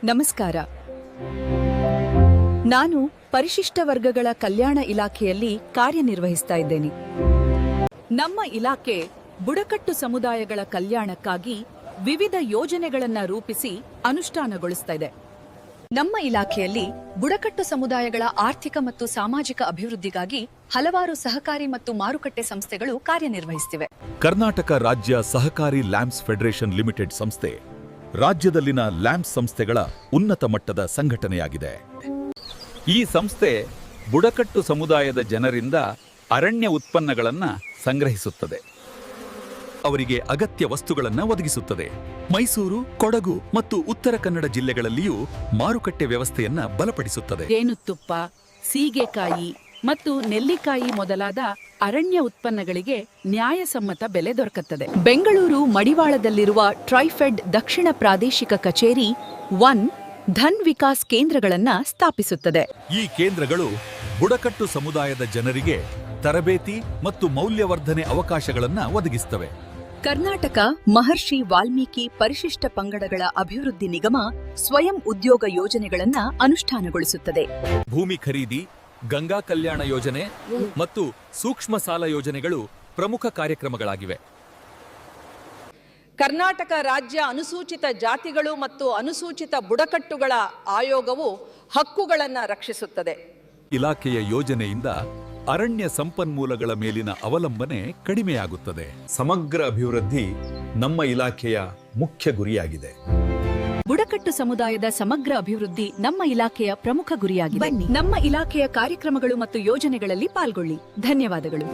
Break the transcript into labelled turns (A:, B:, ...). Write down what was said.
A: ನಮಸ್ಕಾರ. ನಾನು ಪರಿಶಿಷ್ಟ ವರ್ಗಗಳ ಕಲ್ಯಾಣ ಇಲಾಖೆಯಲ್ಲಿ ಕಾರ್ಯನಿರ್ವಹಿಸ್ತಾ ಇದ್ದೇನೆ. ನಮ್ಮ ಇಲಾಖೆ ಬುಡಕಟ್ಟು ಸಮುದಾಯಗಳ ಕಲ್ಯಾಣಕ್ಕಾಗಿ ವಿವಿಧ ಯೋಜನೆಗಳನ್ನು ರೂಪಿಸಿ ಅನುಷ್ಠಾನಗೊಳಿಸ್ತಾ ಇದೆ. ನಮ್ಮ ಇಲಾಖೆಯಲ್ಲಿ ಬುಡಕಟ್ಟು ಸಮುದಾಯಗಳ ಆರ್ಥಿಕ ಮತ್ತು ಸಾಮಾಜಿಕ ಅಭಿವೃದ್ಧಿಗಾಗಿ ಹಲವಾರು ಸಹಕಾರಿ ಮತ್ತು ಮಾರುಕಟ್ಟೆ ಸಂಸ್ಥೆಗಳು ಕಾರ್ಯನಿರ್ವಹಿಸುತ್ತಿವೆ.
B: ಕರ್ನಾಟಕ ರಾಜ್ಯ ಸಹಕಾರಿ ಲ್ಯಾಂಪ್ಸ್ ಫೆಡರೇಷನ್ ಲಿಮಿಟೆಡ್ ಸಂಸ್ಥೆ ರಾಜ್ಯದಲ್ಲಿನ ಲ್ಯಾಂಪ್ಸ್ ಸಂಸ್ಥೆಗಳ ಉನ್ನತ ಮಟ್ಟದ ಸಂಘಟನೆಯಾಗಿದೆ. ಈ ಸಂಸ್ಥೆ ಬುಡಕಟ್ಟು ಸಮುದಾಯದ ಜನರಿಂದ ಅರಣ್ಯ ಉತ್ಪನ್ನಗಳನ್ನು ಸಂಗ್ರಹಿಸುತ್ತದೆ, ಅವರಿಗೆ ಅಗತ್ಯ ವಸ್ತುಗಳನ್ನು ಒದಗಿಸುತ್ತದೆ. ಮೈಸೂರು, ಕೊಡಗು ಮತ್ತು ಉತ್ತರ ಕನ್ನಡ ಜಿಲ್ಲೆಗಳಲ್ಲಿಯೂ ಮಾರುಕಟ್ಟೆ ವ್ಯವಸ್ಥೆಯನ್ನ ಬಲಪಡಿಸುತ್ತದೆ.
A: ಜೇನುತುಪ್ಪ, ಸೀಗೆಕಾಯಿ ಮತ್ತು ನೆಲ್ಲಿಕಾಯಿ ಮೊದಲಾದ ಅರಣ್ಯ ಉತ್ಪನ್ನಗಳಿಗೆ ನ್ಯಾಯಸಮ್ಮತ ಬೆಲೆ ದೊರಕುತ್ತದೆ. ಬೆಂಗಳೂರು ಮಡಿವಾಳದಲ್ಲಿರುವ ಟ್ರೈಫೆಡ್ ದಕ್ಷಿಣ ಪ್ರಾದೇಶಿಕ ಕಚೇರಿ 1 ಧನ್ ವಿಕಾಸ್ ಕೇಂದ್ರಗಳನ್ನು ಸ್ಥಾಪಿಸುತ್ತದೆ.
B: ಈ ಕೇಂದ್ರಗಳು ಬುಡಕಟ್ಟು ಸಮುದಾಯದ ಜನರಿಗೆ ತರಬೇತಿ ಮತ್ತು ಮೌಲ್ಯವರ್ಧನೆ ಅವಕಾಶಗಳನ್ನು ಒದಗಿಸುತ್ತವೆ.
A: ಕರ್ನಾಟಕ ಮಹರ್ಷಿ ವಾಲ್ಮೀಕಿ ಪರಿಶಿಷ್ಟ ಪಂಗಡಗಳ ಅಭಿವೃದ್ಧಿ ನಿಗಮ ಸ್ವಯಂ ಉದ್ಯೋಗ ಯೋಜನೆಗಳನ್ನು ಅನುಷ್ಠಾನಗೊಳಿಸುತ್ತದೆ.
B: ಭೂಮಿ ಖರೀದಿ, ಗಂಗಾ ಕಲ್ಯಾಣ ಯೋಜನೆ ಮತ್ತು ಸೂಕ್ಷ್ಮ ಸಾಲ ಯೋಜನೆಗಳು ಪ್ರಮುಖ ಕಾರ್ಯಕ್ರಮಗಳಾಗಿವೆ.
C: ಕರ್ನಾಟಕ ರಾಜ್ಯ ಅನುಸೂಚಿತ ಜಾತಿಗಳು ಮತ್ತು ಅನುಸೂಚಿತ ಬುಡಕಟ್ಟುಗಳ ಆಯೋಗವು ಹಕ್ಕುಗಳನ್ನು ರಕ್ಷಿಸುತ್ತದೆ.
B: ಇಲಾಖೆಯ ಯೋಜನೆಯಿಂದ ಅರಣ್ಯ ಸಂಪನ್ಮೂಲಗಳ ಮೇಲಿನ ಅವಲಂಬನೆ ಕಡಿಮೆಯಾಗುತ್ತದೆ. ಸಮಗ್ರ ಅಭಿವೃದ್ಧಿ ನಮ್ಮ ಇಲಾಖೆಯ ಮುಖ್ಯ ಗುರಿಯಾಗಿದೆ.
A: ಬುಡಕಟ್ಟು ಸಮುದಾಯದ ಸಮಗ್ರ ಅಭಿವೃದ್ಧಿ ನಮ್ಮ ಇಲಾಖೆಯ ಪ್ರಮುಖ ಗುರಿಯಾಗಿದೆ. ನಮ್ಮ ಇಲಾಖೆಯ ಕಾರ್ಯಕ್ರಮಗಳು ಮತ್ತು ಯೋಜನೆಗಳಲ್ಲಿ ಪಾಲ್ಗೊಳ್ಳಿ. ಧನ್ಯವಾದಗಳು.